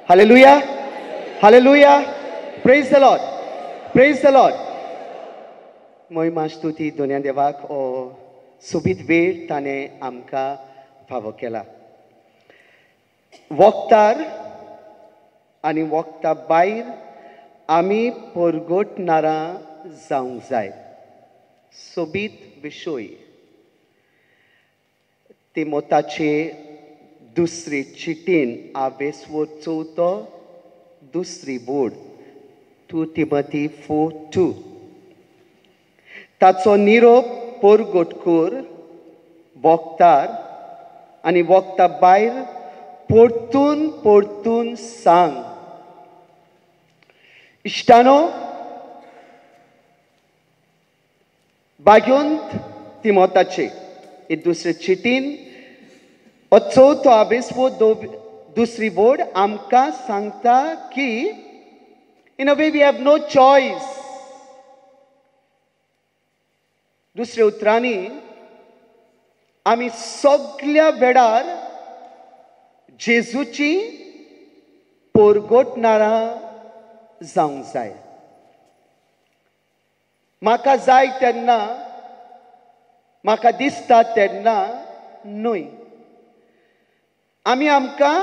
Hallelujah. Hallelujah. Praise the Lord. Praise the Lord. Moima स्तुती दुनिया देवाक ओ सुबीत वेळ ताणे आमकां फावो केला. वक्तार आनी वक्ता भायर आमी परगटणारां जावंक जाय. सोबीत विशय तिमोथाचे दुसरी चिटीन आवेसवो चवथो दुसरी बोड 2 Timothy 4:2. ताचो निरोप परगटकूर वक्तार आनी वक्ता भायर परतून परतून सांग. इश्टानो, बाग्योंत तिमोथाचे हे दुसरे चिटीन हो चवथो आवेसवो दुसरी बोड आमकां सांगता की in a way we have no choice. दुसऱ्या उतरांनी आमी सगळ्या वेळार जेजूची परगटणारां जावंक जाय. म्हाका जाय तेन्ना, म्हाका दिसता तेन्ना न्हय. आमी आमकां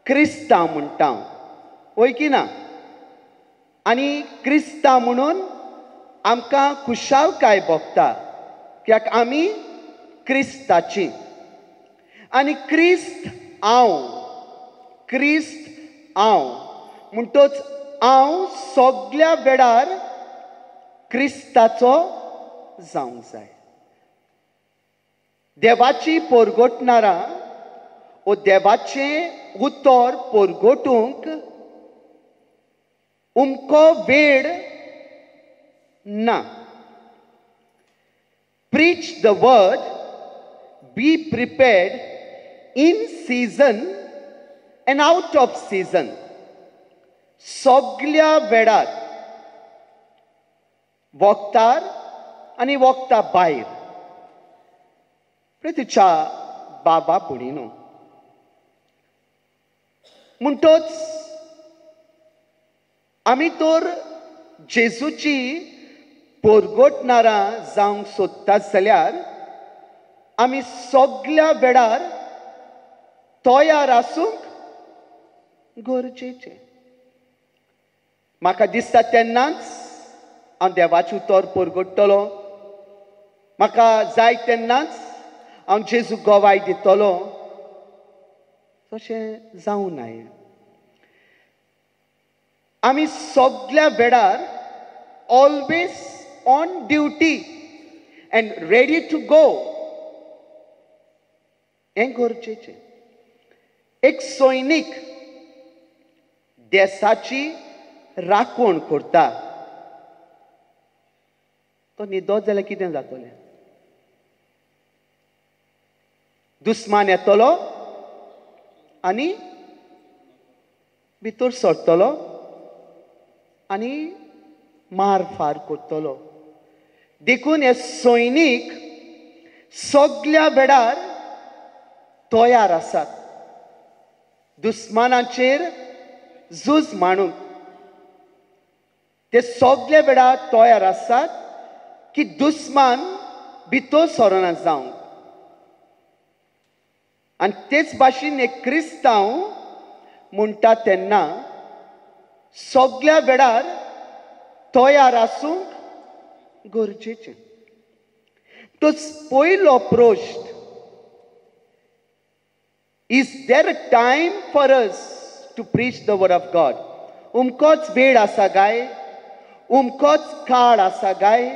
क्रिस्तांव म्हणटा, वय की ना? आनी क्रिस्तांव म्हणून आमकां खुशालकाय भोगता, कित्याक आमी क्रिस्ताची. आनी क्रिस्त हांव म्हणटच हांव सगळ्या वेळार क्रिस्ताचो जावंक जाय. देवाची परगटणारां ओ देवाचें उतर परगटूंक उमको वेळ ना. Preach the word, be prepared in season and out of season. सगळ्या वेळार वक्तार आनी वक्ता भायर. तुच्या बाबा पुणीनो म्हणटच आमी तर जेजूची परगटणारां जावंक सोदतात जाल्यार आमी सगळ्या वेळार तयार आसूंक गरजेचें. म्हाका दिसता तेन्नाच हांव देवाचें उतर परगटतलो. म्हाका जाय तेन्नाच हांव जेजू गोवाय दितलो. तशें जावं नाय. आमी सगळ्या वेळार always on duty and ready to go हें गरजेचें. एक सैनीक देशाची राखण करता. तो न्हिदत जाल्यार कितें जातलें? दुस्मान येतलो आनी भितर सरतलो आनी मार फार करतलो. देखून हे सैनीक सगळ्या वेळार तयार आसात दुस्मानाचेर झूज मारूंक. ते सगळे वेळार तयार आसात की दुस्मान भितर सरना जावंक. आनी तेच भाशेन एक क्रिस्तांव म्हणटा तेन्ना सगळ्या वेळार तयार आसूंक गरजेचें. तो पयलो प्रश्न, is there a time for us to preach the word of God? उमकोच वेळ आसा काय? उमकोच काळ आसा काय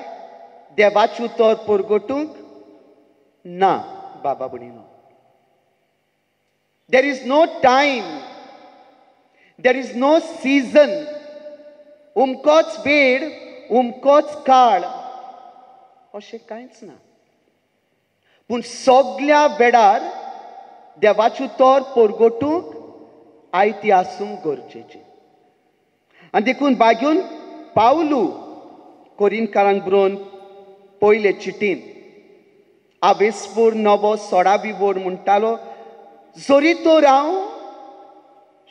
देवाचें उतर परगटूंक? ना बाबा भणीनो. There is no time. There is no season. उमकोच वेळ, उमकोच काळ अशें कांयच ना. पूण सगळ्या वेळार देवाचें उतर परगटूंक आयती आसूंक गरजेचें. आनी देखून बागून पावलू कोरिंथकारांक बरोवन पयले चिटीन आवेसपूर 9 16 बोर्ड म्हणटालो, जरी तर हांव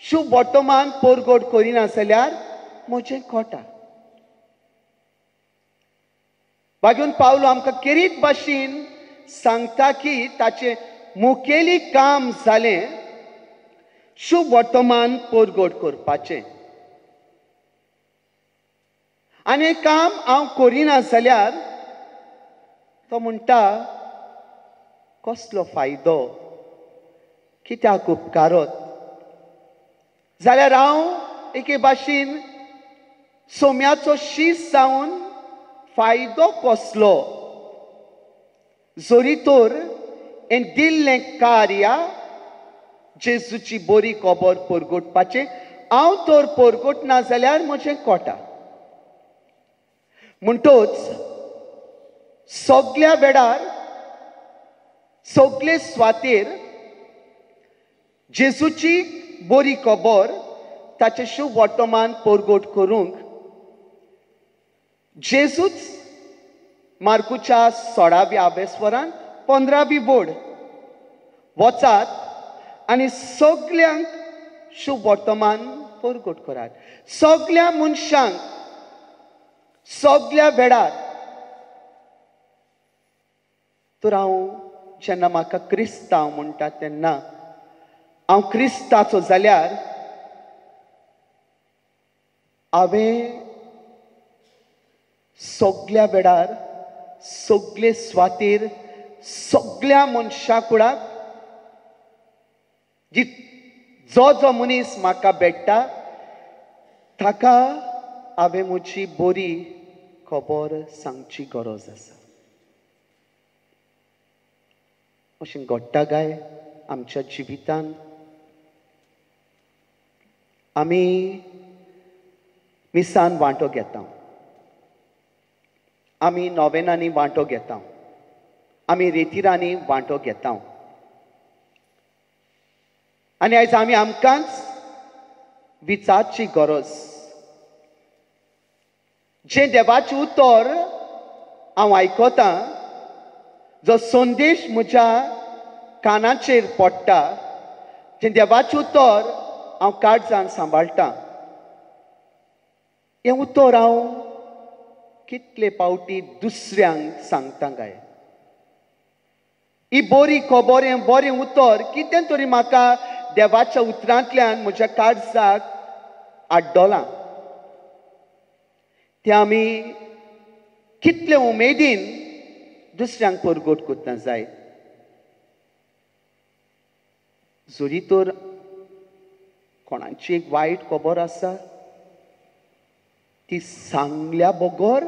शुभ वर्तमान पोरगोट करिनासल्यार म्हजें खोटा. वागून पावलो आमकां केरीत भाशेन सांगता की ताचें मुखेली काम जालें शुभ वर्तमान पोरगोट करपाचें. आनी काम हांव करिना जाल्यार तो म्हणटा कसलो फायदो, कित्याक उपकारत. जाल्यार हांव एके भाशेन सोम्याचो शीस जावन फायदो कसलो. जोरी तर हें दिल्लें कार्य जेजूची बरी खबर परगोटपाचें हांव तर परगोटना जाल्यार म्हजें खोटा. म्हणटच सगळ्या वेळार सगळे सुवातेर जेजूची बरी खबर ताचें शुभ वर्तमान परगोट करूंक जेजूच मार्कुच्या 16व्या अभेस्वरान 15वी बोड वचात आनी सगळ्यांक शुभ वर्तमान परगोट करात. सगळ्या मनशांक सगळ्या वेळार. तर हांव जेन्ना म्हाका क्रिस्तांव म्हणटा तेन्ना हांव क्रिस्ताचो जाल्यार हांवें सगळ्या वेळार सगळे सुवातेर सगळ्या मनशां कुळाक जो जो मनीस म्हाका भेटता ताका हांवें म्हजी बरी खबर सांगची गरज आसा. अशें घडटा काय आमच्या जिवितान. आमी मिसान वांटो घेता, आमी नोवेनांनी वांटो घेता, आमी रेतिरांनी वांटो घेता. आनी आयज आमी आमकांच विचारची गरज. जें देवाचें उतर हांव आयकतां, जो संदेश म्हज्या कानाचेर पडटा, जें देवाचें उतर हांव काळजान सांबाळटां, हें उतर हांव कितले फावटी दुसऱ्यांक सांगता काय. ही बरी खबर, हें बरें उतर कितें तरी म्हाका देवाच्या उतरांतल्यान म्हज्या काळजाक आड्डोलां. तें आमी कितले उमेदीन दुसऱ्यांक परगोट कोत्ता जाय. जोरी तर कोणाची एक वायट खबर आसा ती सांगल्या बगर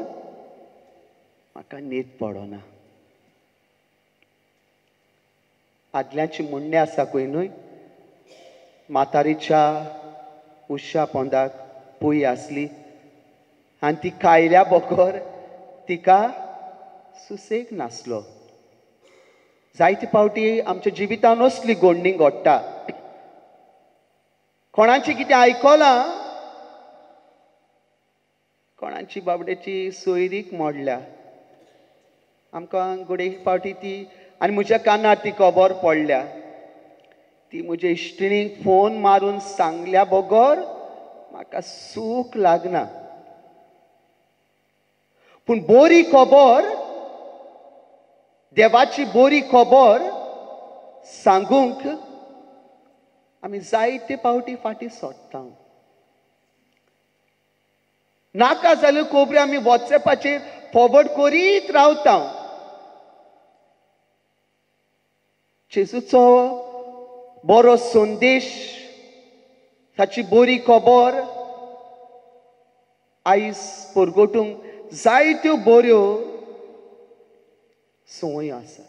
म्हाका न्हीद पडना. आदल्याची म्हणणें आसा खंय न्हय, म्हातारीच्या उश्या पोंदाक पुय आसली आनी ती खायल्या बगर तिका सुसेग नासलो. जायते फावटी आमच्या जिवितान असली घडणी घडटा. कोणाची कितें आयकलां, कोणाची बाबड्याची सोयरीक मोडल्या, आमकां घडये फावटी ती आनी म्हज्या कानार ती खबर पडल्या. ती म्हज्या इश्टिणीक फोन मारून सांगल्या बगर म्हाका सूख लागना. पूण बरी खबर, देवाची बरी खबर सांगूंक आमी जायते फावटी फाटीं सोडटा. नाका जाल्यो खबरी आमी वॉट्सॅपाचेर फॉरवर्ड करीत रावता. जेजूचो बरो संदेश, ताची बरी खबर आयज परगोटूंक जायत्यो बऱ्यो संवयो आसा.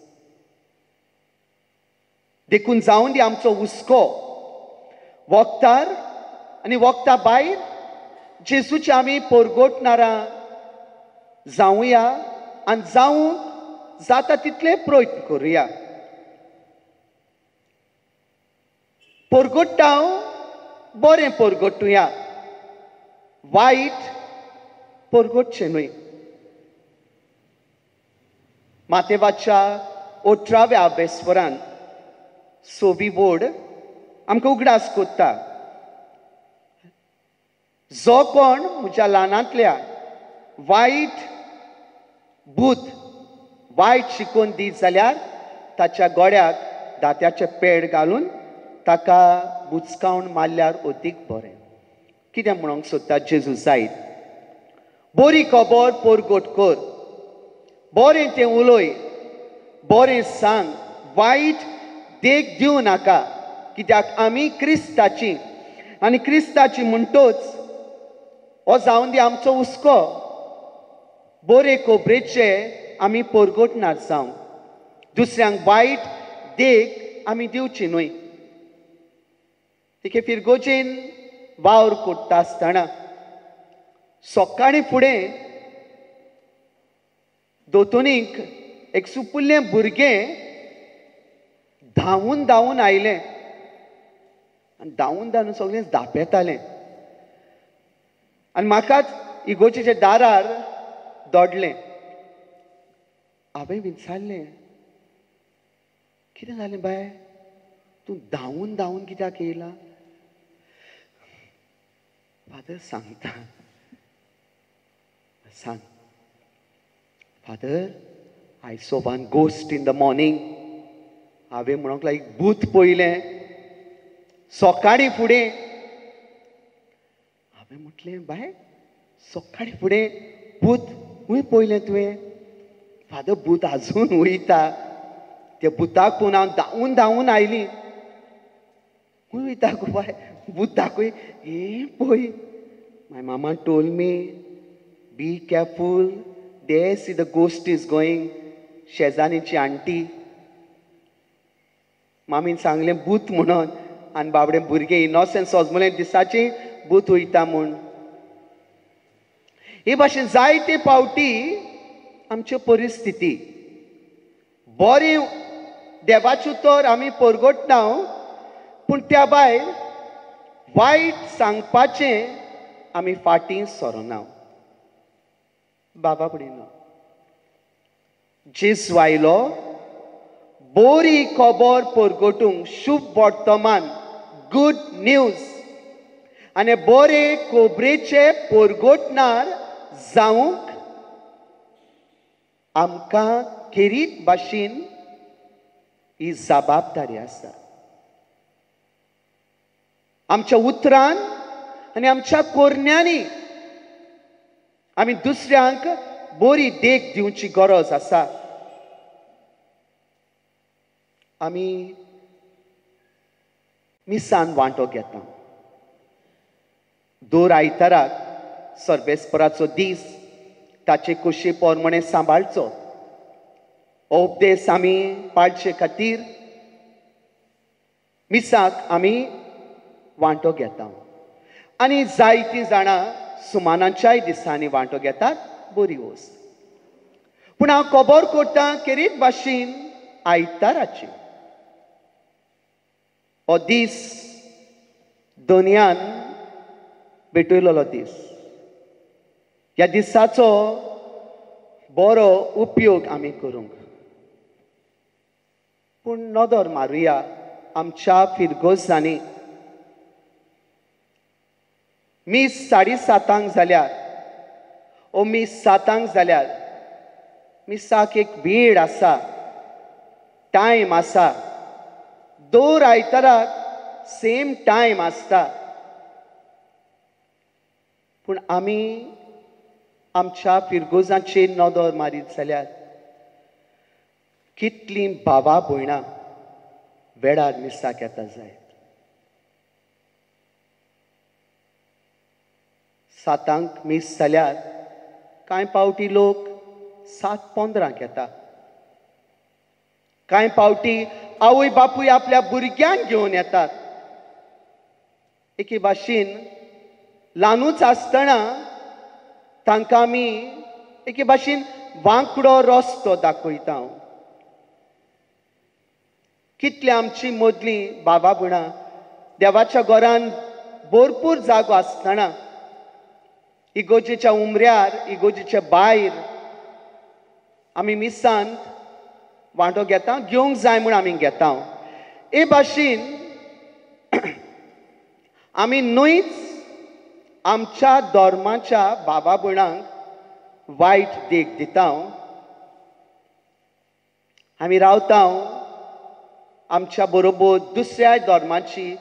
देखून जावन दी आमचो हुस्को वखदार आनी वखदा भायर जेजूची आमी परगोटणारां जावुया आनी जावंक जाता तितले प्रयत्न करुया. परगोट्टा बरें परगोटुया, वायट परगोटचें न्हय. मातेवाच्या 18व्या अभेस्वरान 6वी बोड आमकां उगडास कोत्ता. जो कोण म्हज्या ल्हानांतल्या वायट भूत वायट शिकून दीत जाल्यार ताच्या गोड्याक दात्याचे पेड घालून ताका बुचकावन मारल्यार अदीक बरें. कितें म्हणूंक सोदता जेजू जायत? बरी खबर परगट कर, बरें तें उलय, बरें सांग, वायट देख दिवं नाका, कित्याक आमी क्रिस्ताची आनी क्रिस्ताची म्हणटोच हो जावन दी आमचो हुस्को. बरे खबरेचे आमी परगटणार जावं, दुसऱ्यांक वायट देख आमी दिवची न्हय. तिके फिरगोजेन वावर कोट्टा आसतना सकाळीं फुडें दोतोनीक एक सुपुल्लें भुरगें धांवून धांवून आयलें आनी धांवून धांवून सगळें धांपेतालें आनी म्हाकाच इगोर्जेच्या दारार दडलें. हांवें विचारलें, कितें जालें बाय, तूं धांवून धांवून कित्याक येयला? फादर सांगता, सांग. Father, I saw one ghost in the morning. हांवें म्हणूंक लागलें भूत पळयलें सकाळीं फुडें. हांवें म्हटलें बाय, सकाळीं फुडें भूत खूंय पळयलें तुवें? फादर, भूत आजून वयता. त्या भुताक पळोवन हांव धांवून धांवून आयलीं. खूंय वयता गो बाय, भूत दाखय. हे पळय, my mama told me, be careful, there see the ghost is going. शेजारीची आंटी मामीन सांगलें भूत म्हणून, आनी बाबडें भुरगें इनोसंट सोजमलें दिसाची भूत वयता म्हूण. हे भाशेन जायते फावटी आमच्यो परिस्थिती बरें देवाचो तर आमी परगटना, पूण त्या भायर वायट सांगपाचें आमी फाटीं सरना. बाबा फुडें जेजू आयलो बरी खबर परगटूंक, शुभ वर्तमान, गुड न्यूज, आनी बरे खबरेचे परगटणार जावंक आमकां खेरीत भाशेन ही जबाबदारी आसा. आमच्या उतरान आनी आमच्या कोरण्यांनी आमी दुसऱ्यांक बरी देख दिवची गरज आसा. आमी मिसान वांटो घेता. दर आयताराक सर्बेस्पराचो दीस ताचे कुशी पोरमणें सांबाळचो. हो उपदेश आमी पाळचे खातीर मिसाक आमी वांटो घेता. आनी जायतीं जाणां सुमानाच्याय दिसांनी वांटो घेतात, बरी वस्त. पूण हांव खबर करतां खेरीत भाशेन आयताराची. हो दीस दुनियान भेटयलोलो दीस. ह्या दिसाचो बरो उपयोग आमी करूंक. पूण नदर मारुया आमच्या फिरगोजांनी. मीस 7:30 जाल्यार ओ मीस 7 जाल्यार मिसाक एक वेळ आसा, टायम आसा. दर आयताराक सेम टायम आसता. पूण आमी आमच्या फिरगोजांचेर नदर मारीत जाल्यार कितलीं भावां भयणां वेळार मिसाक येता जायत. 7 मीस जाल्यार कांय पावटी लोक 7:15 येता. कांय पावटी आवय बापूय आपल्या भुरग्यांक घेवन येतात. एके भाशेन ल्हानूच आसतना तांकां आमी एके भाशेन वांकडो रस्तो दाखयता. कितली आमची मदलीं बाबा भयणां देवाच्या घरान भरपूर जागो आसतना इगोजेच्या उमऱ्यार, इगोजेच्या भायर आमी मिसांत वांटो घेता, घेवंक जाय म्हूण आमी घेता. हे भाशेन आमी न्हयच आमच्या धर्माच्या बाबा भयणांक वायट देख दिता आमी रावता आमच्या बरोबर दुसऱ्या धर्माची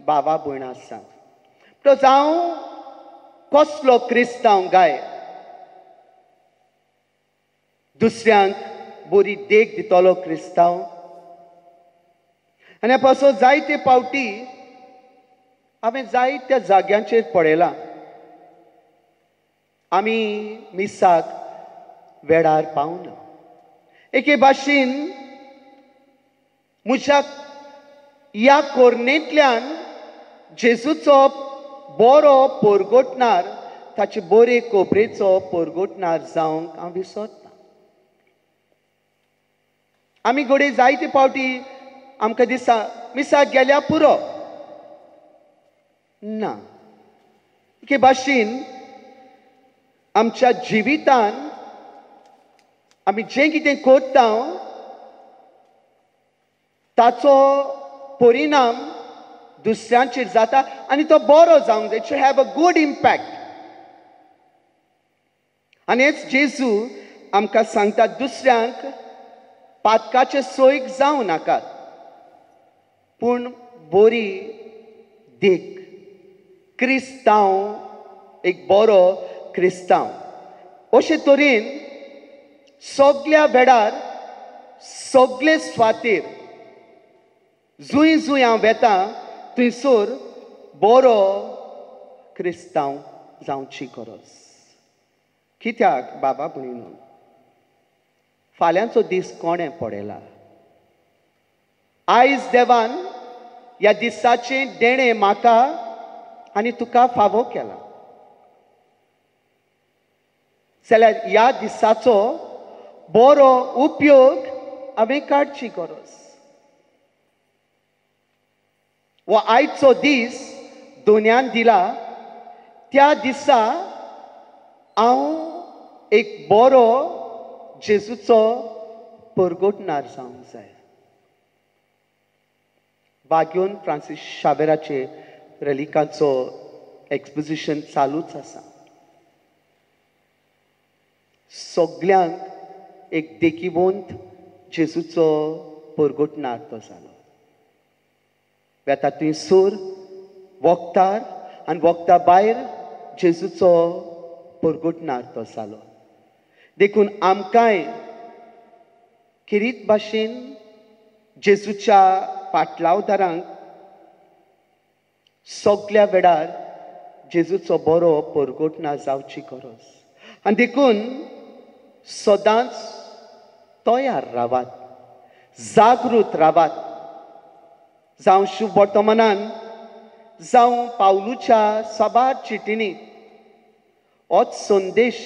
बाबा भयणां आसा तो जावं कसलो क्रिस्तांव गाय दुसऱ्यांक बरी देख दितलो क्रिस्तांव आनी पासून जायते पावटी हांवें जायत्या जाग्यांचेर पळयलां आमी मिसाक वेळार पावना एके भाशेन म्हज्या ह्या कोर्नेंतल्यान जेजूचो बरो पोरगोटणार ताचे बरे खोबरेचो पोरगोटणार जावंक हांव विसरता आमी घोडे जायते पावटी आमकां दिसा मिसाक गेल्या पुरो ना एके भाशेन आमच्या जिवितान आमी जें कितें करता ताचो परिणाम दुसऱ्यांचेर जाता आनी तो बरो जावंक जाय it should have a good impact आनी हेच जेजू आमकां सांगता दुसऱ्यांक पातकाचे सोयीक जावं नाकात पूण बरी देख क्रिस्तांव एक बरो क्रिस्तांव अशे तरेन सगळ्या वेळार सगळे स्वातेर जुंय जुंय हांव वेता थंयसर बरो क्रिस्तांव जावची गरज कित्याक बाबा भयणीनो फाल्यांचो दीस कोणें पडयला आयज देवान ह्या दिसाचें देणें म्हाका आनी तुका फावो केला जाल्यार ह्या दिसाचो बरो उपयोग हांवें काडची गरज वो आयचो दीस दोनयान दिला त्या दिसा हांव एक बरो जेजूचो परगोटणार जावंक जाय वाग्योन फ्रांसीस शावेराचे रेलिकांचो एक्सपोजिशन चालूच आसा सगळ्यांक एक देखीवंत जेजूचो परगोटणार तो जालो वेता थंयसर वखदार आनी वखदा भायर जेजूचो परगोटणार तो जालो देखून आमकांय खेरीत भाशेन जेजूच्या पाटलावदारांक सगळ्या वेळार जेजूचो बरो परगोटणार जावची गरज आनी देखून सदांच तयार रावात जागृत रावात जावं शुभ वर्तमानान जावं पावलूच्या सभार चिटिनी होच संदेश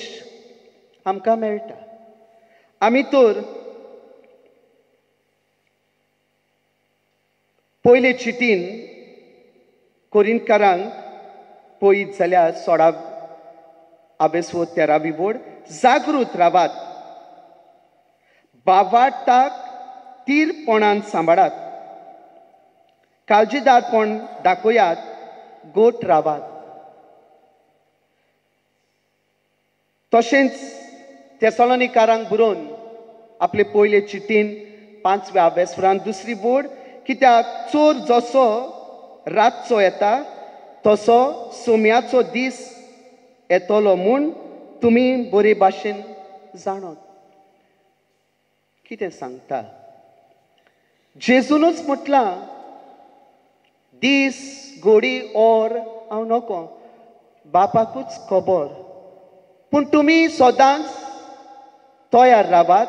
आमकां मेळटा आमी तर पयले चिटीन कोरिंतकारांक पळयत जाल्यार 16 वोड जागृत रावात बावाटाक तीरपणान सांबाळात काळजीदारपण दाखयात गोट रावात तशेंच तेसलोनिकारांक बरोवन आपले पयले चिटीन 5व्या वेस्परान 2री वोड कित्याक चोर जसो रातचो येता तसो सोम्याचो दीस येतलो म्हूण तुमी बरे भाशेन जाणत कितें सांगता जेजूनच म्हटलां दीस घोडी ओर हांव नको बापाकूच खबर पूण तुमी सदांच तयार रावात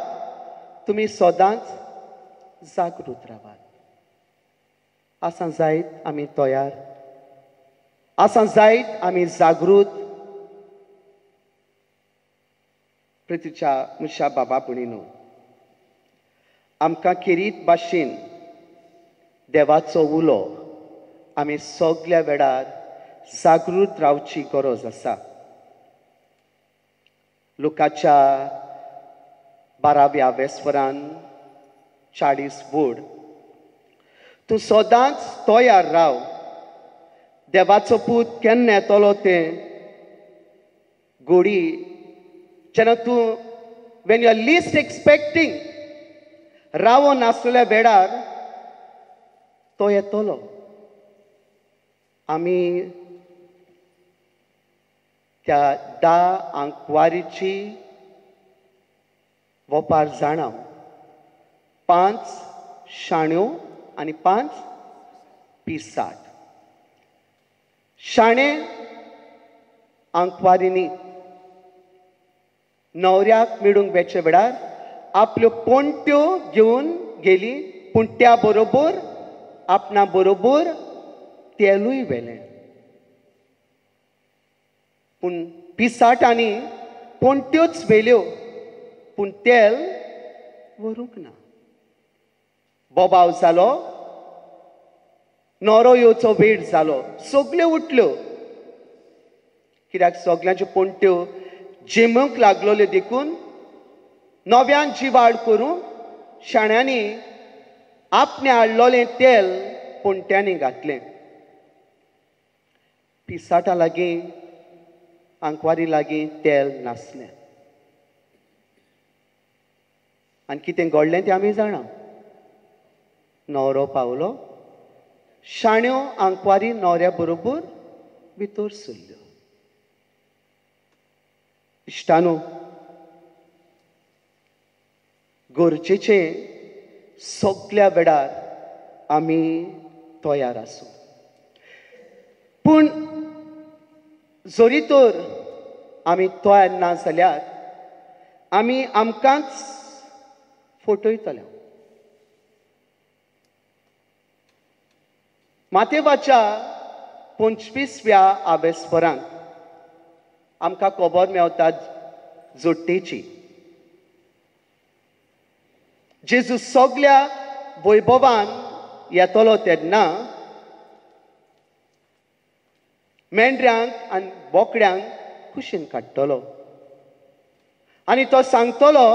तुमी सदांच जागृत रावात आसा जायत आमी तयार आसा जायत आमी जागृत प्रितीच्या म्हज्या बाबा भयणीनो आमकां खेरीत भाशेन देवाचो उलो आमी सगळ्या वेळार जागृत रावची गरज आसा लुकाच्या 12व्या वेस्परान 40 वोड तूं सदांच तयार राव देवाचो पूत केन्ना येतलो तें गोडी जेन्ना तूं वेन यू आर लिस्ट एक्सपेक्टींग रावो नासलेल्या वेळार तो येतलो. आमी त्या 10 आंकवारीची वोपार जाणाव. 5 शाण्यो आनी 5 पिसाट. शाणे आंकवारींनी न्हवऱ्याक मेळूंक वेचे वेळार आपल्यो पोंट्यो घेवन गेली, पूण त्या बरोबर आपणा बरोबर तेलूय व्हेलें. पूण पिसाटांनी पोंट्योच व्हेल्यो, पूण तेल व्हरूंक ना. बोबाव जालो, न्हवरो येवचो वेळ जालो, सगल्यो उठल्यो. कित्याक सगल्यांच्यो पोंट्यो जिमूंक लागलोल्यो देखून नव्यान जिवाड करून शाण्यांनी आपणे हाडलोलें तेल पोंट्यांनी घातलें. पिसाटा लागीं आंकवारी लागीं तेल नासलें. आनी कितें घडलें तें आमी जाणा. न्हवरो पावलो, शाण्यो आंकवारी न्हवऱ्या बरोबर भितर सरल्यो. इश्टानो, गरजेचें सगल्या वेळार आमी तयार आसूं. पूण जरी तर आमी तयार ना जाल्यार आमी आमकांच फटयतले. मातेवाच्या 25व्या आवेस्परांत आमकां खबर मेवता जोडटेची. जेजू सगल्या वैभवान येतलो तेन्ना मेंढऱ्यांक आनी बोकड्यांक कुशीन काडटलो. आनी तो सांगतलो,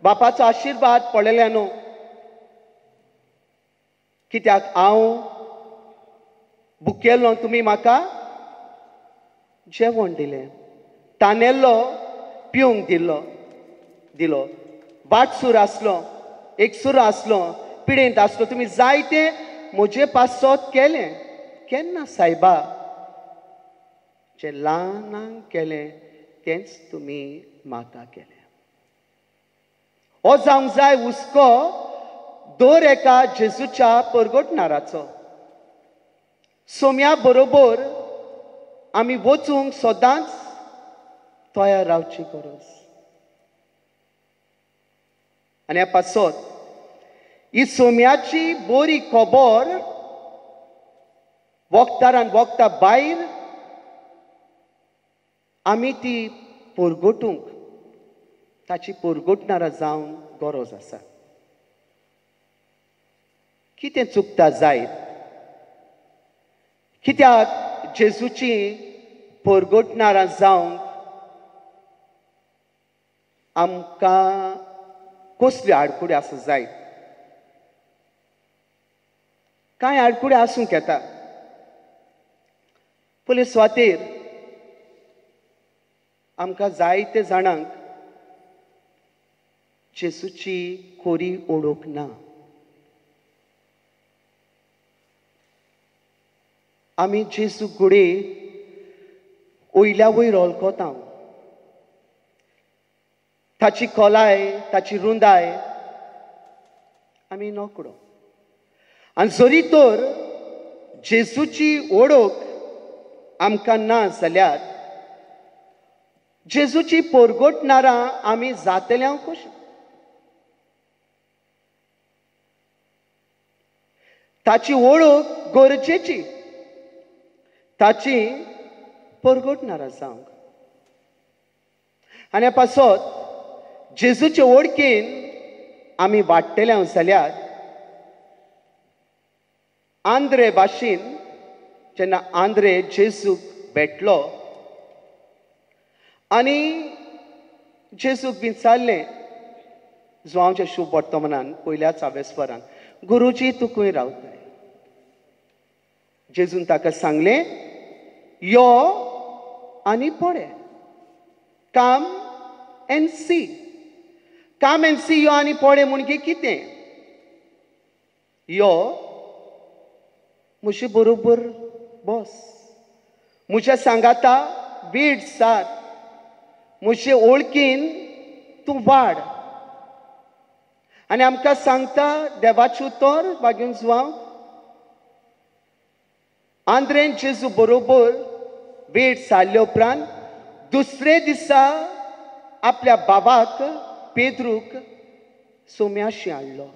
बापाचो आशिर्वाद पडलेल्यानो, कित्याक हांव भुकेल्लो तुमी म्हाका जेवण दिलें, तानेल्लो पिवंक दिलो, वाटसूर आसलो, एकसूर आसलो, पिडेंत आसलो, तुमी जायते म्हजे पासत केलें. केन्ना सायबा? जें ल्हानांक केलें तेंच तुमी म्हाका केलें. हो जावंक जाय हुस्को दर एका जेजूच्या परगटणाराचो. सोम्या बरोबर आमी वचूंक सदांच तयार रावची गरज. आनी ह्या पासत ही सोम्याची बरी खबर वखदारान वखदा भायर आमी ती परगटूंक, ताची परगटणारा जावन गरज आसा. कितें चुकता जायत? कित्याक जेजूची परगटणारा जावंक आमकां कसल्यो आडकुड्यो आसूं जायत? कांय आडकुड्यो आसूंक येता. पयले सुवातेर आमकां जायते जाणांक जेजूची खरी ओळख ना. आमी जेजू कडेन वयल्या वयर वळखता. ताची खोलाय, ताची रुंदाय आमी नकळो. आनी जरी तर जेजूची ओळख आमकां ना जाल्यार जेजूची परगटणारां आमी जातल्या कशीं? ताची ओळख गरजेची, ताची परगटणारा जावंक. आनी ह्या पासत जेजूचे ओळखीन आमी वाडटले जाल्यार आंद्रे भाशेन जेन्ना आंद्रे जेजूक भेटलो आनी जेजूक विचारलें जुवांवच्या शुभ वर्तमानान पयल्याच आवेस्परान, गुरुजी तूं खंय रावताय? जेजून ताका सांगलें, यो आनी पळे. Come and see. Come and see यो आनी पळे म्हणजे कितें? यो म्हजे बरोबर बस, म्हज्या सांगाता वेळ सार, म्हजे ओळखीन तूं वाड. आनी आमकां सांगता देवाचें उतर वागून जुवांव, आंद्रेन जेजू बरोबर वेळ सारले उपरांत दुसरे दिसा आपल्या बाबाक पेद्रूक सोम्याशी हाडलो.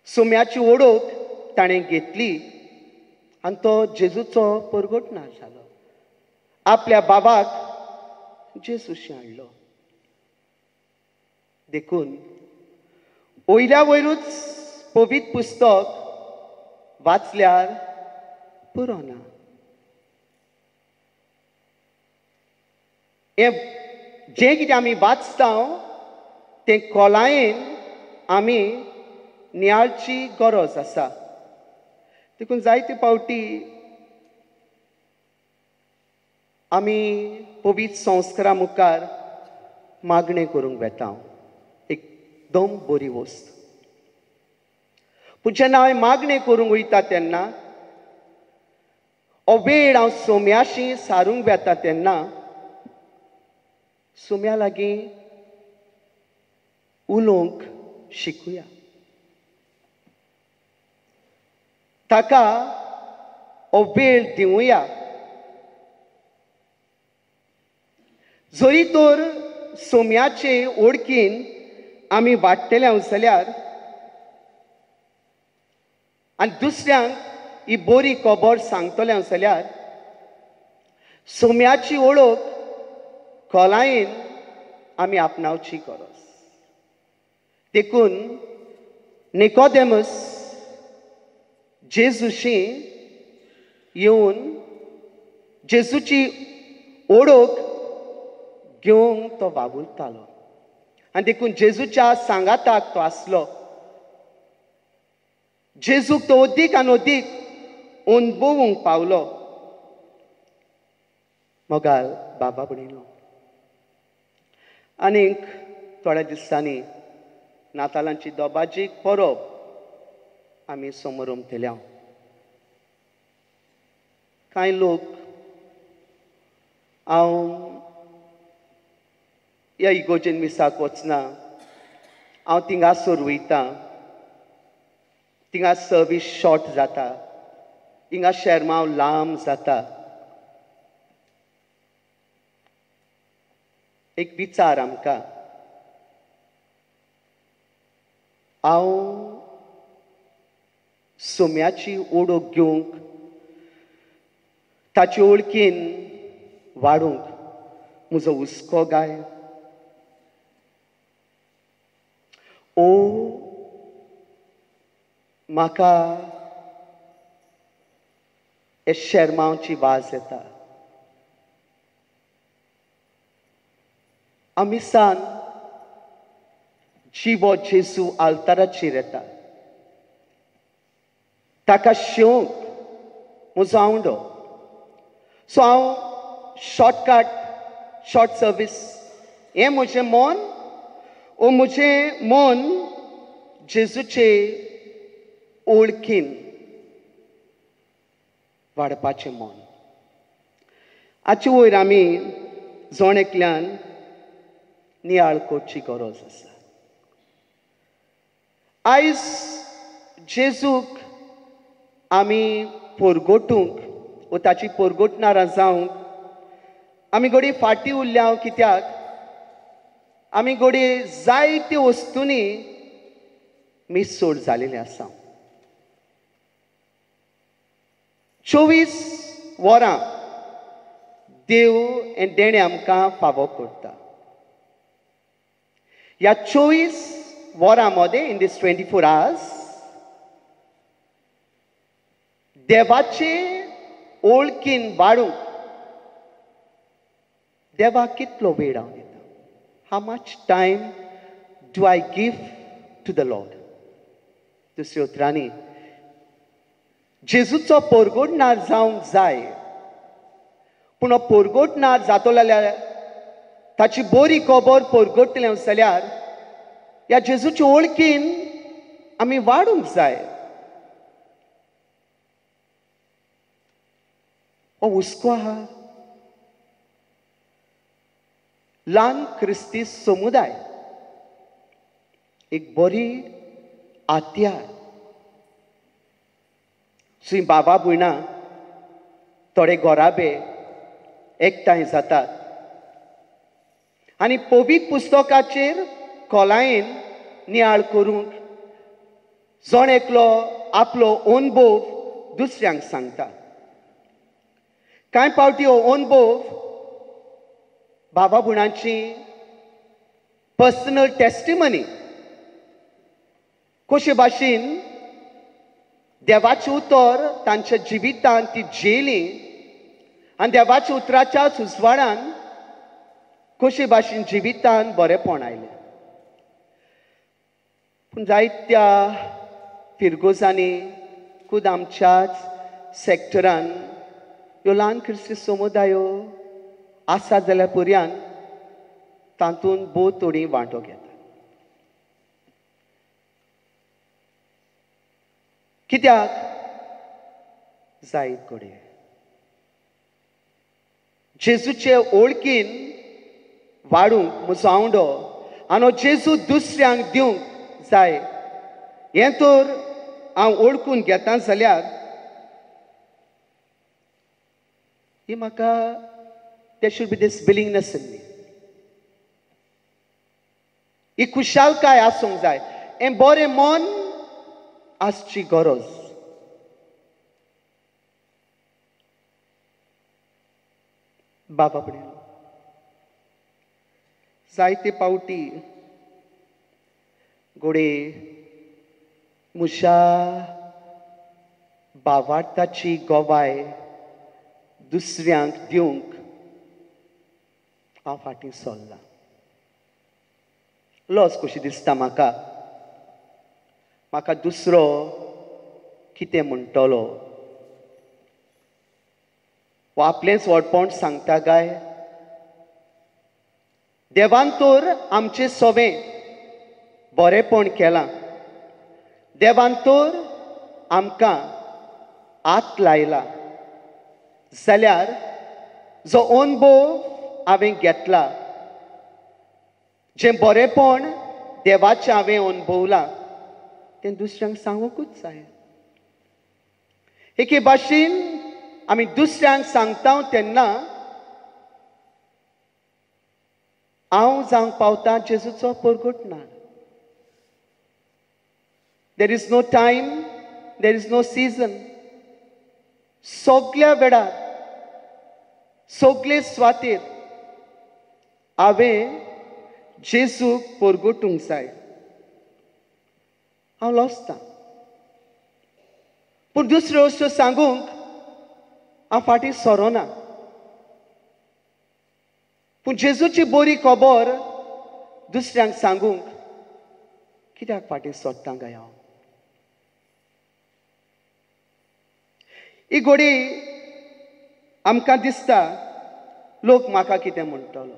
सोम्याची ओळख ताणें घेतली आनी तो जेजूचो परगटणार जालो. आपल्या बाबाक जेजूशी हाडलो. देखून वयल्या वयरूच पवित्र पुस्तक वाचल्यार पुरो ना. जें कितें आमी वाचता तें खोलायेन आमी नियाळची गरज आसा. देखून जायते फावटी आमी पवित्र संस्कारा मुखार मागणें करूंक वेता, एकदम बरी वस्त. पूण जेन्ना हांव मागणें करूंक वयता तेन्ना, हो वेळ हांव सोम्याशी सारूंक वेता तेन्ना सोम्या लागीं उलोवंक शिकुया. ताका हो वेळ दिवया. जरी तर सोम्याचे ओळखीन आमी वाडटले जाल्यार आनी दुसऱ्यांक ही बरी खबर सांगतले जाल्यार सोम्याची ओळख खोलायेन आमी आपणावची गरज. देखून निकोदेमस जेजूशी येवन जेजूची ओळख घेवंक तो वावुरतालो. आनी देखून जेजूच्या सांगाताक तो आसलो. जेजूक तो अदीक आनी अदीक अणभवूंक पावलो. मोगाल बाबा भयणीनो, आनीक थोड्या दिसांनी नातालांची दोबाजीक परब आमी समोर उमथल्या. कांय लोक हांव ह्या इगोजेन मिसाक वचना, हांव थिंगासर वयतां, थिंगा सर्वीस शॉर्ट जाता, हिंगा शर्माव लांब जाता. एक विचार आमकां, हांव सोम्याची ओळख घेवंक, ताचे ओळखीन वाडूंक म्हजो हुस्को गाय, ओ म्हाका हे शर्मावची वाज येता. आमिसान जिवो जेजू आल्ताराचेर येता, ताका शेवंक म्हजो आवंडो. सो हांव शॉर्ट सर्वीस हें म्हजें मन, ओ म्हजें मन जेजूचे ओळखीन वाडपाचें मन. हाचे वयर आमी जण एकल्यान नियाळ करची गरज आसा. आयज जेजूक आमी परगटूंक वा ताची परगटणारां जावंक आमी घडी फाटीं उरल्या. कित्याक आमी घडी जायत्यो वस्तूंनी मिसोड जालेले आसा. 24 वरां देव हें देणें आमकां फावो करता. ह्या 24 वरां मध्ये, इन दीस 24 hours, देवाचे ओळखीन वाडूंक देवाक कितलो वेळ हांव दिता? How much time do I give to the Lord? दुसऱ्या उतरांनी जेजूचो परगोडणार जावंक जाय, पूण हो परगोडणार जातो जाल्यार ताची बरी खबर परगोडटले जाल्यार ह्या जेजूच्या वळखीन आमी वाडूंक जाय. हो हुस्को आहा ल्हान क्रिस्ती समुदाय, एक बरी आत्यार. थंय बाबा भयणां थोडे घोराबे एकठांय जातात आनी पवित्र पुस्तकाचेर खोलायेन नियाळ करूंक जण एकलो आपलो अनुभव दुसऱ्यांक सांगता. कांय फावटी हो अनुभव बाबा भयणांची पर्सनल टेस्टिमनी, कशे भाशेन देवाचें उतर तांच्या जिवितांत ती जेली आनी देवाच्या उतराच्या सुसवाडान कशे भाशेन जिवितांत बरेपण आयलें. पूण जायत्या फिरगोजांनी खूद आमच्याच सॅक्टरान ह्यो ल्हान क्रिस्ती समुदायो आसात जाल्यार पर्यान तातूंत भोव थोडी वांटो घेता. कित्याक जायत घोडे जेजूचे ओळखीन वाडूंक म्हजो आवडो आनी हो जेजू दुसऱ्यांक दिवंक जाय हें तर हांव ओळखून घेता जाल्यार ही म्हाका there should be this willingness in me. ही खुशालकाय आसूंक जाय, हें बरें मन आसची गरज. बाबा भयण जायते पावटी घोडे म्हज्या भावार्थाची गोवाय दुसऱ्यांक दिवंक हांव फाटीं सरलां. लज कशी दिसता म्हाका दुसरो कितें म्हणटलो वो आपलेंच व्हडपण सांगता काय. देवान तर आमचें सवें बरेपण केलां, देवान तर आमकां हात लायला जाल्यार जो अनुभव हांवें घेतला, जें बरेपण देवाचें हांवें अनुभवलां तें दुसऱ्यांक सांगूंकूच जाय. एके भाशेन आमी दुसऱ्यांक सांगता तेन्ना हांव जावंक पावता जेजूचो परगोडणार. There is no time, there is no season. सगळ्या वेळार सगळे सुवातेर हांवें जेजूक परगोटूंक जाय. हांव लोचतां पूण दुसऱ्यो अश्यो सांगूंक हांव फाटीं सरोना. पूण जेजूची बरी खबर दुसऱ्यांक सांगूंक कित्याक फाटीं सरतां काय हांव. ही घोडी आमकां दिसता लोक म्हाका कितें म्हणटलो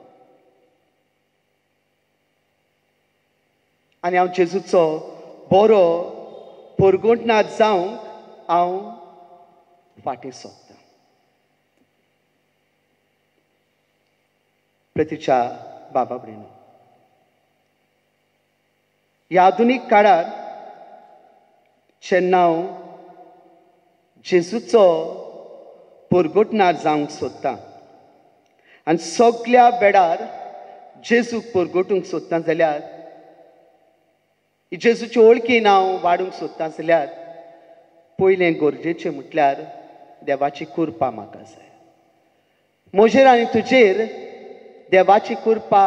आनी हांव जेजूचो बरो परगोडणार जावंक हांव फाटीं सरतां. प्रतीच्या बाबा भयणो, ह्या आधुनीक काळार जेन्ना हांव जेजूचो परगोडणार जावंक सोदतां आनी सगळ्या वेळार जेजूक परगोटूंक सोदतां जाल्यार जेजूचे वळखीन हांव वाडूंक सोदतां जाल्यार पयलें गरजेचें म्हटल्यार देवाची कृपा म्हाका जाय. म्हजेर आनी तुजेर देवाची कृपा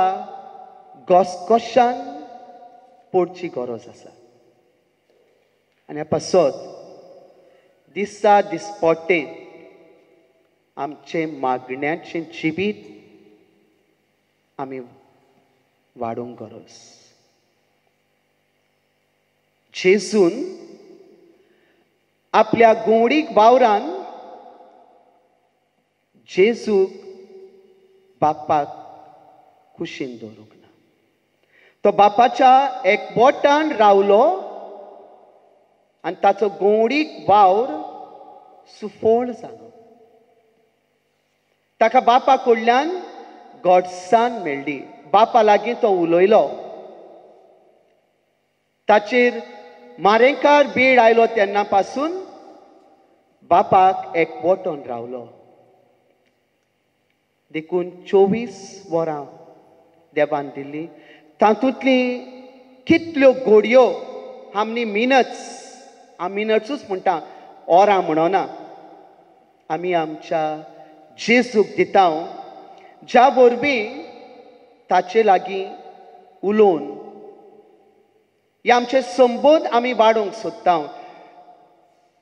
घोसघोशान पडची गरज आसा. आनी पासत दिसा दिसपट्टे आमचें मागण्याचें जिवीत आमी वाडोवंक गरज. जेजून आपल्या गोंडीक वावरान जेजूक बापाक कुशीन दवरूंक ना. तो बापाच्या एकवटान रावलो आनी ताचो गोंडीक वावर सुफोळ जालो. ताका बापा कडल्यान घोडसाण मेळ्ळी. बापा लागीं तो उलयलो. ताचेर मारेकार बीड आयलो तेन्ना पासून बापाक एकवटून रावलो. देखून 24 वरां देवान दिल्ली. तातूंतली कितल्यो घोडयो आमनी मिनट्सूच म्हणटा, ओरां म्हणना, आमी आमच्या जेजूक दिता, ज्या वरवीं ताचे लागीं उलोवन हे आमचे संबंद आमी वाडोवंक सोदता.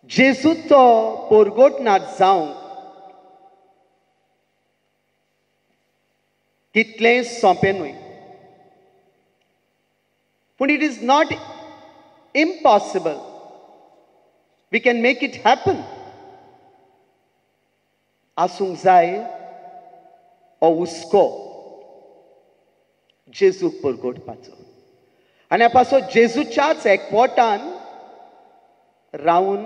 जेजूचो पोरगोटणार जावंक तितलें सोंपें न्हय. पूण it is not impossible. We can make it happen. आसूंक जाय हो हुस्को जेजूक परगोटपाचो. आनी आपासो जेजूच्याच एकवटान रावन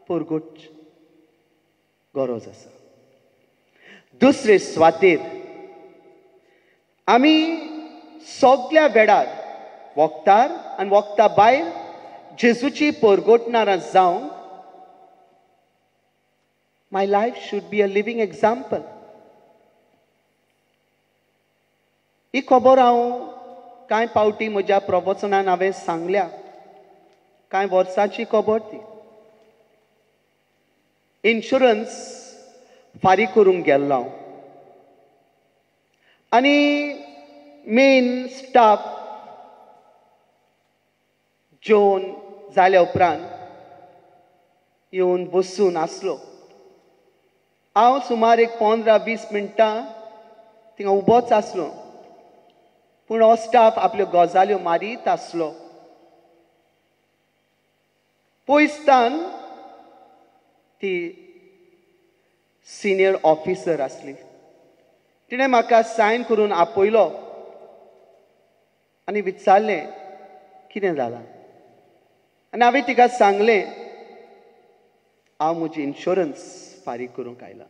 परगोट गरज आसा. दुसरे सुवातेर आमी सगळ्या वेळार वखदार आनी वखदा भायर जेजूची परगोटणारां जावंक my life should be a living example. ही खबर हांव कांय पावटी म्हज्या प्रवचनान हांवें सांगल्या. कांय वर्सांची खबर ती. इन्शुरन्स फारीक करूंक गेल्लो हांव आनी मेन स्टाफ जेवन जाल्या उपरांत येवन बसून आसलो. हांव सुमार एक 15-20 मिनटां थिंगा उबोच आसलो. पूण हो स्टाफ आपल्यो गजाल्यो मारीत आसलो. पयसतान ती सिनियर ऑफिसर आसली. तिणें म्हाका सायन करून आपयलो आनी विचारलें कितें जालां. आनी हांवें तिका सांगलें हांव म्हजी इन्शुरन्स फारीक करूंक आयलां.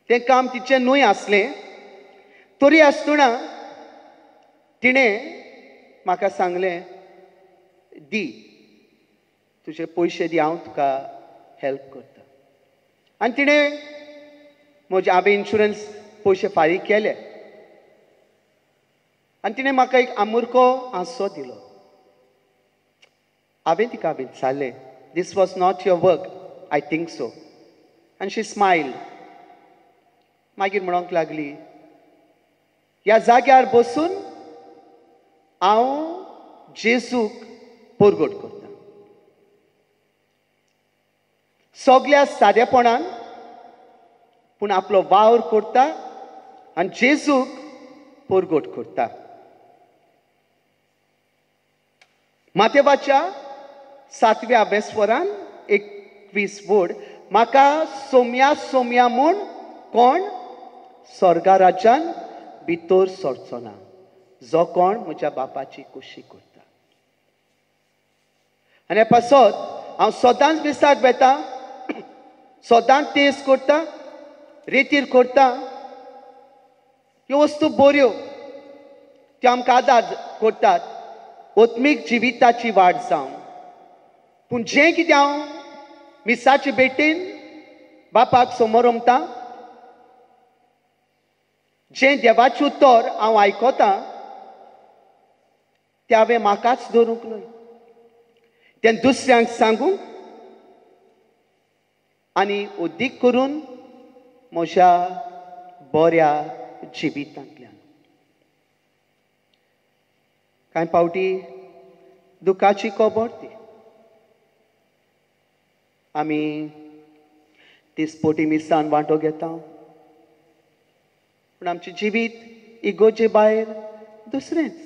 तें काम तिचें न्हय आसलें. तरी आसतना तिणें म्हाका सांगलें दी तुजे पयशे दी, हांव तुका हेल्प करता. आनी तिणें हांवें इन्शुरन्स पयशे फारीक केले आनी तिणें म्हाका एक आमुरको हांसो दिलो. हांवें तिका विचारलें this was not your work, I think so. आनी शी स्मायल्ड. मागीर म्हणूंक लागली ह्या जाग्यार बसून हांव जेजूक परगोट करता. सगळ्या सादेपणान पूण आपलो वावर करता आनी जेजूक परगोट करता. मातेवाच्या 7व्या वेस्वरान 21 वड म्हाका सोम्या सोम्या म्हूण कोण स्वर्गा राज्यान भितर सरचो ना, जो कोण म्हज्या बापाची कुशी करता. आनी पासत हांव सदांच दिसाक वेता, सदांच तेस करता, रेतीर करता. ह्यो वस्तू बऱ्यो, त्यो आमकां आदार करतात ओत्मीक जिविताची वाड जावं. पूण जें कितें हांव मिसाचे बेटेन बापाक समोर रमतां, जें देवाचें उतर हांव आयकतां, तें हांवें म्हाकाच धरूंक न्हय, तें दुसऱ्यांक सांगूंक आनी उद्दीक करून म्हज्या बऱ्या जिवितांतल्यान. कांय पावटी दुखाची खबर ती. आमी तिसपोटी मिसान वांटो घेता, पूण आमचें जिवीत इगोचे भायर दुसरेंच.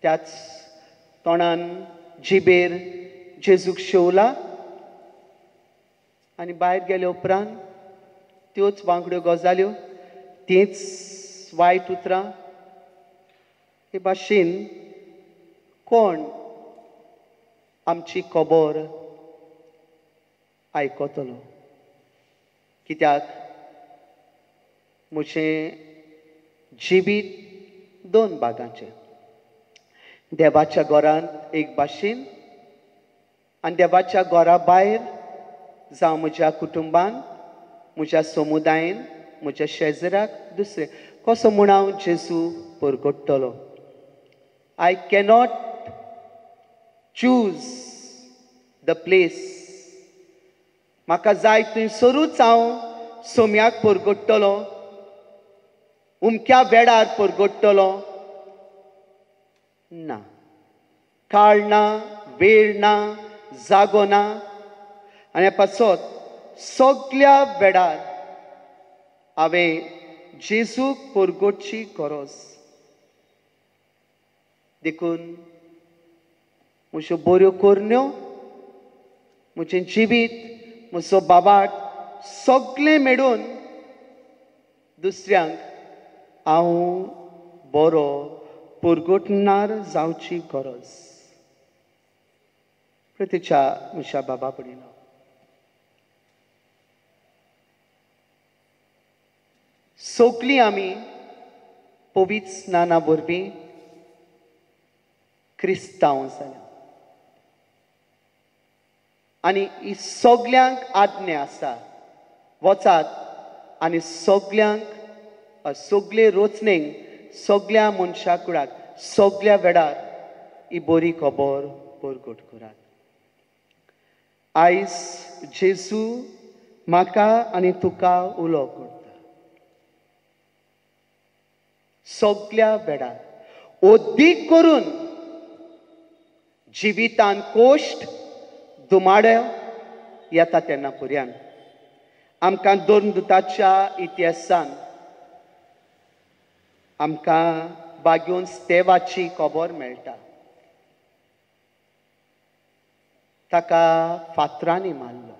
त्याच तोंडान जिबेर जेजूक शेवला आनी भायर गेले उपरांत त्योच वांगड्यो गजाल्यो तीच वायट उतरां हे भाशेन कोण आमची खबर आयकतलो कित्याक म्हजें जिवीत दोन भागांचें देवाच्या घरांत एक भाशेन आनी देवाच्या घरा भायर जावं म्हज्या कुटुंबान म्हज्या समुदायान म्हज्या शेजराक दुसरे कसो म्हूण हांव जेजू परगट्टलो I cannot choose the place म्हाका जाय थंयसरूच हांव सोम्याक परगट्टलो उमक्या वेळार परगट्टलो ना काळ ना वेळ ना जागो ना आनी पासत सगळ्या वेळार हांवें जेजूक परगटची गरज देखून म्हज्यो बऱ्यो कोरण्यो म्हजें जिवीत म्हजो बाबाट सगळें मेळून दुसऱ्यांक हांव बरो परगटणार जावची गरज प्रतीच्या म्हज्या बाबा पडिनो सगळीं आमी पवित्र स्नाना वरवीं क्रिस्तांव जाल्या आनी ही सगळ्यांक आज्ञा आसा वचात आनी सगळ्यांक सगळे रोचणेक सगळ्या मनशा कुळाक सगळ्या वेळार ही बरी खबर परगट करात आयज जेजू म्हाका आनी तुका उलो करता सगळ्या वेळार ओद्दीक करून जिवितान कोश्ट दुमाड्यो येता तेन्ना पर्यंत आमकां दोन दुताच्या इतिहासान आमकां बागेवन स्तेवाची खबर मेळटा ताका फातरांनी मारलो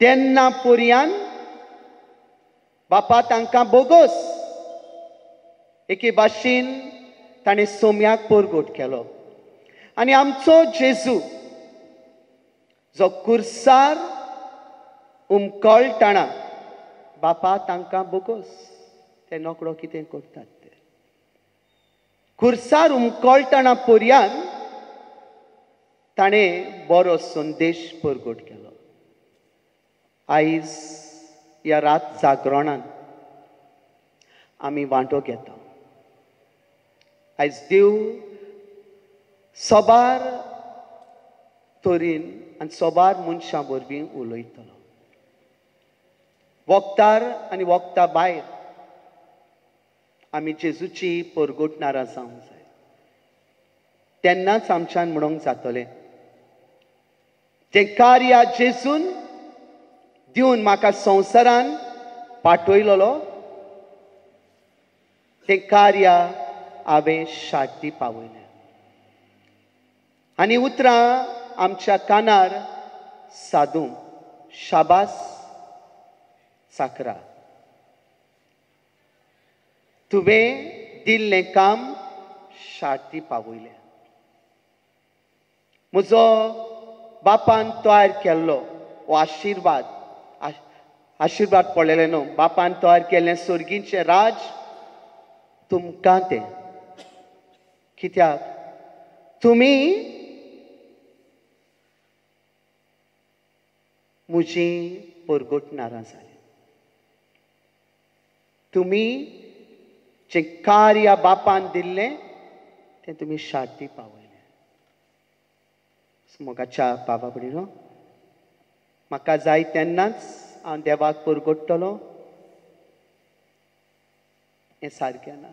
तेन्ना पर्यंत बापा तांकां बोगोस एके भाशेन ताणें सोम्याक परगट केलो आनी आमचो जेजू जो कुर्सार उमकळटना बापा तांकां बोगोस ते नोकळो कितें करतात ते खुर्सार उमकळटना पर्यंत ताणें बरो संदेश परगट केलो आयज ह्या रात जागरणान आमी वांटो घेता आयज देव सोबार तरेन आनी सोबार मनशां वरवीं उलयतलो वक्तार आनी वक्ता भायर आमी जेजूची परगटणारां जावंक जाय तेन्नाच आमच्यान म्हणूंक जातलें जें कार्य जेजून दिवन म्हाका संवसारान पाठयलोलो तें कार्य हांवें शाटी पावयलें आनी उतरां आमच्या कानार सादू शाबास साकरा तुवें दिल्लें काम शाटी पावयलें म्हजो बापान तयार केल्लो हो आशिर्वाद पडलेले न्हू बापान तयार केल्लें सर्गीचें राज तुमकां तें कित्याक तुमी म्हजी परगटणारां जालीं तुमी जें कार्य बापान दिल्लें तें तुमी शाटी पावयलें मोगाच्या बाबा पडिनो म्हाका जाय तेन्नाच हांव देवाक परगट्टलो हें सारकें ना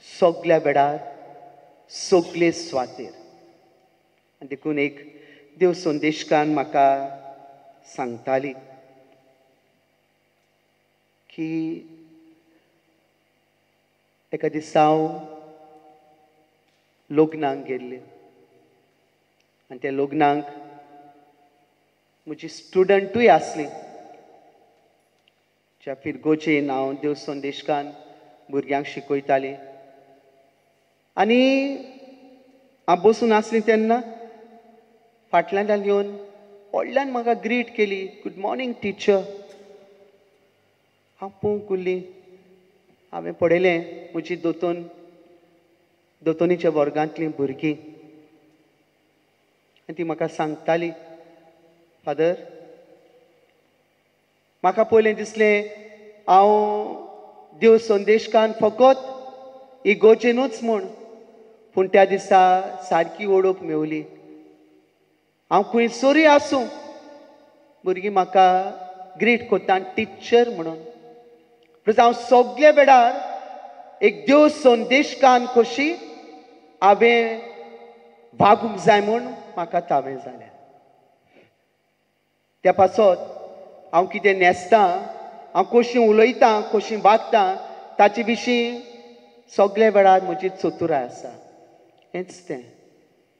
सगळ्या वेळार सगळे सुवातेर आनी देखून एक देव संदेशकान म्हाका सांगताली की एका दिसा हांव लग्नाक गेल्लें आनी त्या लग्नाक म्हजी स्टुडंटूय आसली. ज्या फिरगोचेन हांव देव संदेशकान भुरग्यांक शिकयताली. आनी हांव बसून आसली तेन्ना फाटल्यान येवन व्हडल्यान म्हाका ग्रीट केली, गुड मॉर्निंग टिचर. हांव पळोवंक उरली. हांवें पळयलें म्हजी दोतोनीच्या वर्गांतलीं भुरगीं. आनी ती म्हाका सांगताली, फादर, म्हाका पयलें दिसलें हांव देव संदेशकान फकत इगोर्जेनूच म्हूण, पूण त्या दिसा सारकी ओळख मेवली. हांव खंयसरूय आसूं भुरगीं म्हाका ग्रीट कोत्ता टिचर म्हणून. हांव सगळे वेळार एक देव संदेशकान कशी हांवें वागूंक जाय म्हूण म्हाका तावें जालें. त्या पासत हांव कितें न्हेसतां, हांव कशीं उलयतां, कशीं वागतां, ताचे विशीं सगळे वेळार म्हजी चतुराय आसा. हेंच तें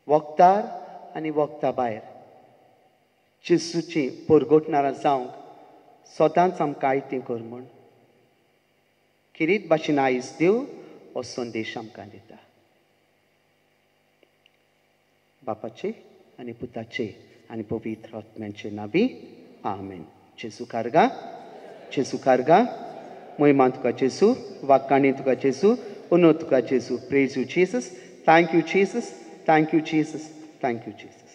वखदार आनी वखदा भायर जेजूची परगोटणारां जावंक सदांच आमकां आयतें कर म्हूण किरीत भाशेन आयज देव हो संदेश आमकां दिता. बापाचे आनी पुताचे आनी पवित्र आत्म्याचे नांवी आमेन. जेजू कारगा, जेजू कारगा. महिमा तुका जेजू, वाकाणी तुका जेजू, उनो तुका जेजू. Praise you Jesus. Thank you Jesus. Thank you Jesus. Thank you Jesus.